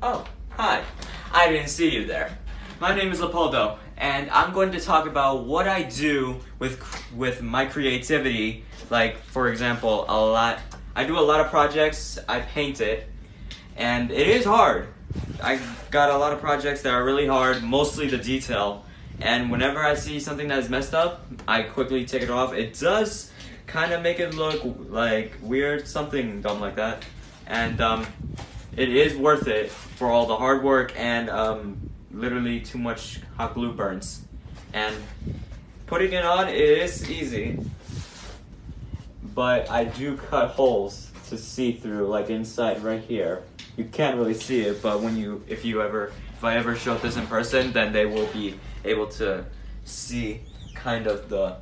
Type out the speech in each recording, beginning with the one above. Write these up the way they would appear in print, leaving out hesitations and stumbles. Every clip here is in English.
Oh, hi. I didn't see you there. My name is Leopoldo, and I'm going to talk about what I do with my creativity. Like, for example, I do a lot of projects. I paint it, and it is hard. I got a lot of projects that are really hard, mostly the detail. And whenever I see something that is messed up, I quickly take it off. It does kind of make it look like weird, something dumb like that. And it is worth it for all the hard work and literally too much hot glue burns. And putting it on is easy, but I do cut holes to see through, like inside right here. You can't really see it, but if I ever show this in person, then they will be able to see kind of the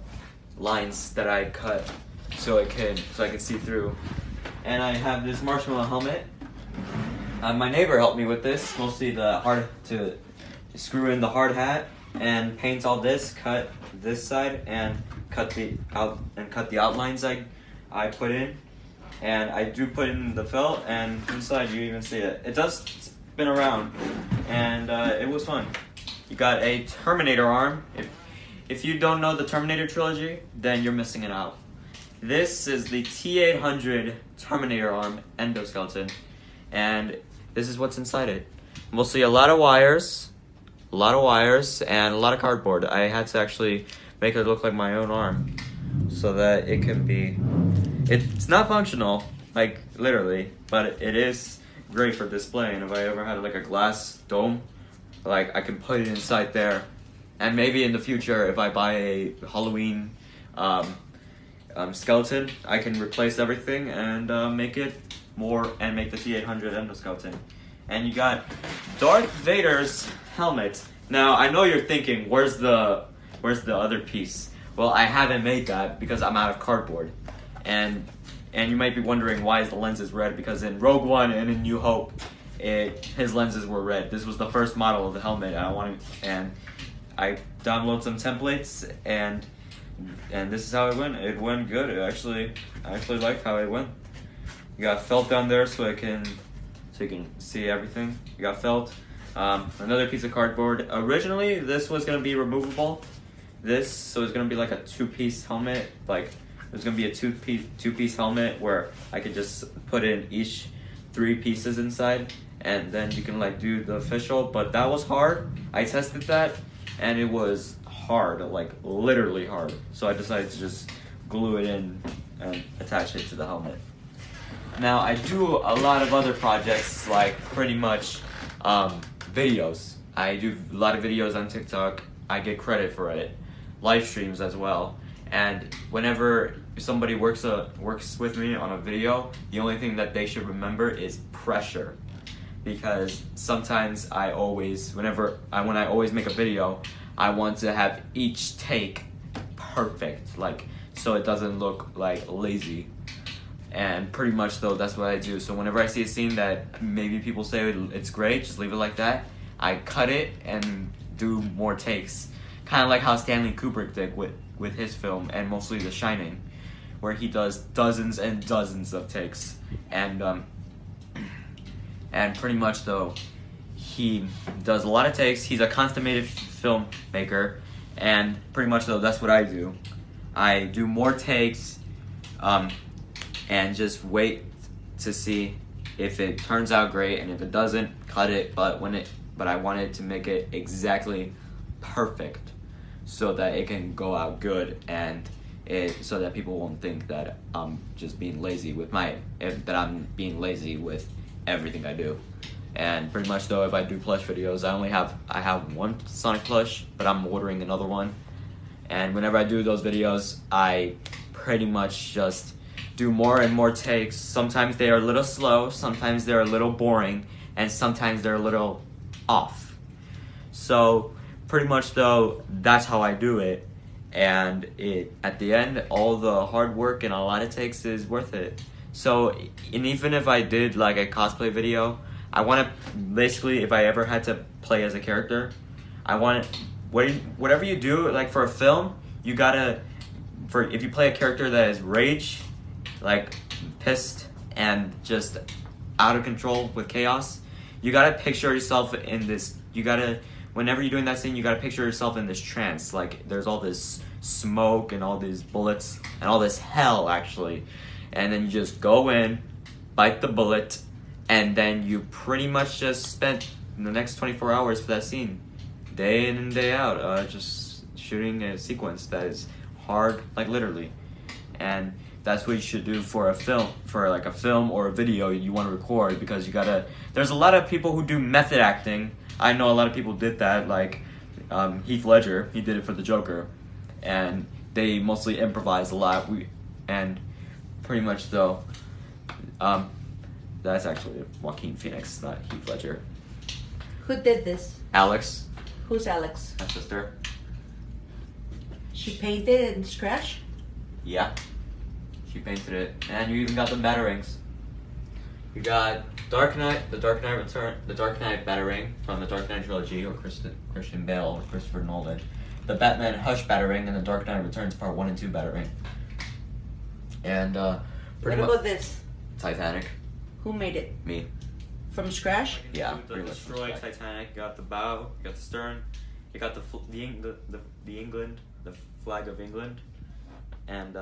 lines that I cut, so I can see through. And I have this marshmallow helmet. My neighbor helped me with this, mostly to screw in the hard hat and paint all this, cut this side, and cut the outlines I put in. And I do put in the felt, and inside you even see it. It does spin around, and it was fun. You got a Terminator arm. If you don't know the Terminator trilogy, then you're missing it out. This is the T-800 Terminator arm endoskeleton, and this is what's inside it. Mostly a lot of wires, and a lot of cardboard. I had to actually make it look like my own arm, so that it can be. It's not functional, like literally, but it is great for display. And if I ever had like a glass dome, like I can put it inside there. And maybe in the future, if I buy a Halloween skeleton, I can replace everything and make the T-800 endoskeleton. And you got Darth Vader's helmet. Now I know you're thinking, where's the other piece? Well, I haven't made that because I'm out of cardboard. And you might be wondering why is the lenses red, because in Rogue One and in New Hope, his lenses were red. This was the first model of the helmet and I downloaded some templates and this is how it went. It went good. I actually like how it went. You got felt down there so you can see everything. You got felt. Another piece of cardboard. Originally, this was gonna be removable. So it's gonna be like a two-piece helmet. Like there's gonna be a two-piece helmet where I could just put in each 3 pieces inside, and then you can like do the official. But that was hard. I tested that, and it was hard, like literally hard. So I decided to just glue it in and attach it to the helmet. Now I do a lot of other projects, like pretty much videos. I do a lot of videos on TikTok. I get credit for it. Live streams as well. And whenever somebody works with me on a video, the only thing that they should remember is pressure. Because sometimes when I always make a video, I want to have each take perfect, like so it doesn't look like lazy. And pretty much though, that's what I do. So whenever I see a scene that maybe people say it's great, just leave it like that, I cut it and do more takes. Kind of like how Stanley Kubrick did with his film, and mostly The Shining, where he does dozens and dozens of takes. And pretty much though, he does a lot of takes. He's a consummated filmmaker, and pretty much though, that's what I do. I do more takes, and just wait to see if it turns out great, and if it doesn't, cut it. But I wanted to make it exactly perfect, so that it can go out good, and so that people won't think that I'm just being lazy that I'm being lazy with everything I do. And pretty much though, if I do plush videos, I have one Sonic plush, but I'm ordering another one. And whenever I do those videos, I pretty much just do more and more takes. Sometimes they are a little slow, sometimes they're a little boring, and sometimes they're a little off. So pretty much though, that's how I do it. And at the end, all the hard work and a lot of takes is worth it. So, and even if I did like a cosplay video, I want to basically, if I ever had to play as a character, whatever you do, like for a film, you gotta, if you play a character that is rage, like pissed and just out of control with chaos, you gotta picture yourself in this. Whenever you're doing that scene, you gotta picture yourself in this trance. Like there's all this smoke and all these bullets and all this hell actually, and then you just go in, bite the bullet, and then you pretty much just spent the next 24 hours for that scene, day in and day out, just shooting a sequence that is hard, like literally, and that's what you should do for a film, or a video you want to record, because there's a lot of people who do method acting. I know a lot of people did that, like Heath Ledger, he did it for the Joker, and they mostly improvise a lot. And pretty much though, that's actually Joaquin Phoenix, not Heath Ledger. Who did this? Alex. Who's Alex? My sister. She painted it in scratch? Yeah. She painted it, and you even got the batarangs. You got the Dark Knight Batarang from the Dark Knight trilogy, or Christian Bale, or Christopher Nolan. The Batman Hush Batarang and the Dark Knight Returns Part 1 and 2 Batarang. And what about this? Titanic. Who made it? Me. From scratch? Yeah. The destroyed Titanic. You got the bow. You got the stern. You got the flag of England, and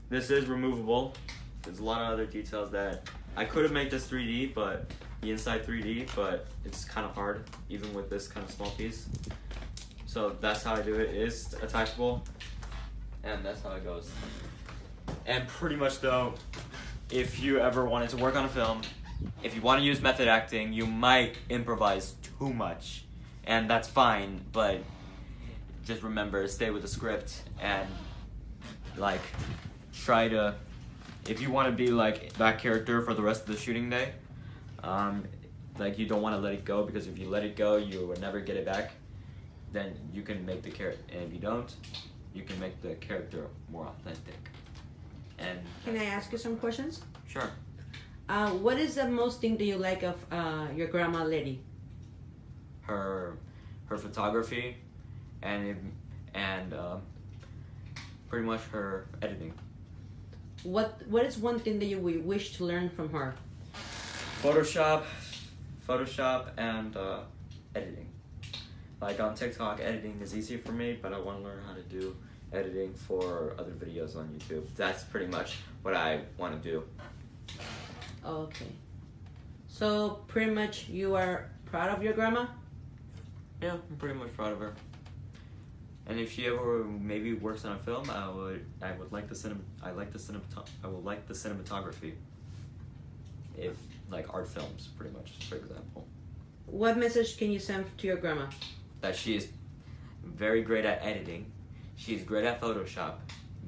this is removable. There's a lot of other details that I could have made this 3D, but the inside 3D, but it's kind of hard even with this kind of small piece. So that's how I do it. It is attachable, and that's how it goes. And pretty much though, if you ever wanted to work on a film, if you want to use method acting, you might improvise too much, and that's fine, but just remember, stay with the script, and like try to, if you want to be like that character for the rest of the shooting day, like you don't want to let it go, because if you let it go, you will never get it back. Then you can make the character, and if you don't, you can make the character more authentic. And can I ask you some questions? Sure. What is the most thing that you like of your grandma Letty? Her photography, and pretty much her editing. What is one thing that you wish to learn from her? Photoshop, and editing. Like on TikTok, editing is easy for me, but I want to learn how to do editing for other videos on YouTube. That's pretty much what I want to do. Okay. So pretty much you are proud of your grandma? Yeah, I'm pretty much proud of her. And if she ever maybe works on a film, I would like the cinematography. If like art films, pretty much, for example. What message can you send to your grandma? That she is very great at editing. She's great at Photoshop,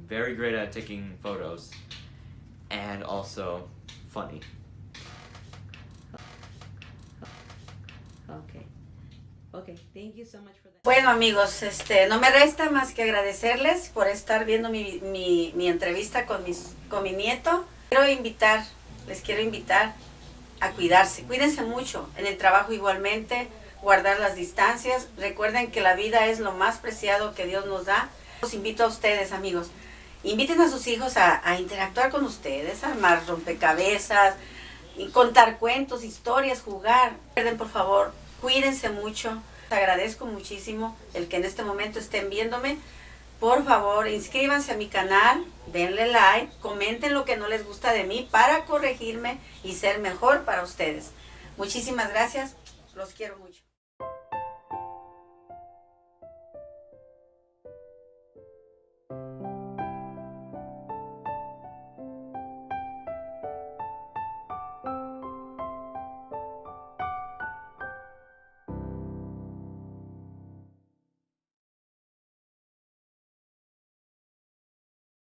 very great at taking photos, and also funny. Okay, thank you so much for that. Bueno amigos, no me resta más que agradecerles por estar viendo mi entrevista con mi nieto. Les quiero invitar a cuidarse. Cuídense mucho, en el trabajo igualmente, guardar las distancias. Recuerden que la vida es lo más preciado que Dios nos da. Los invito a ustedes, amigos. Inviten a sus hijos a interactuar con ustedes, a armar rompecabezas, y contar cuentos, historias, jugar. Recuerden, por favor, cuídense mucho. Les agradezco muchísimo el que en este momento estén viéndome. Por favor, inscríbanse a mi canal, denle like, comenten lo que no les gusta de mí para corregirme y ser mejor para ustedes. Muchísimas gracias, los quiero mucho.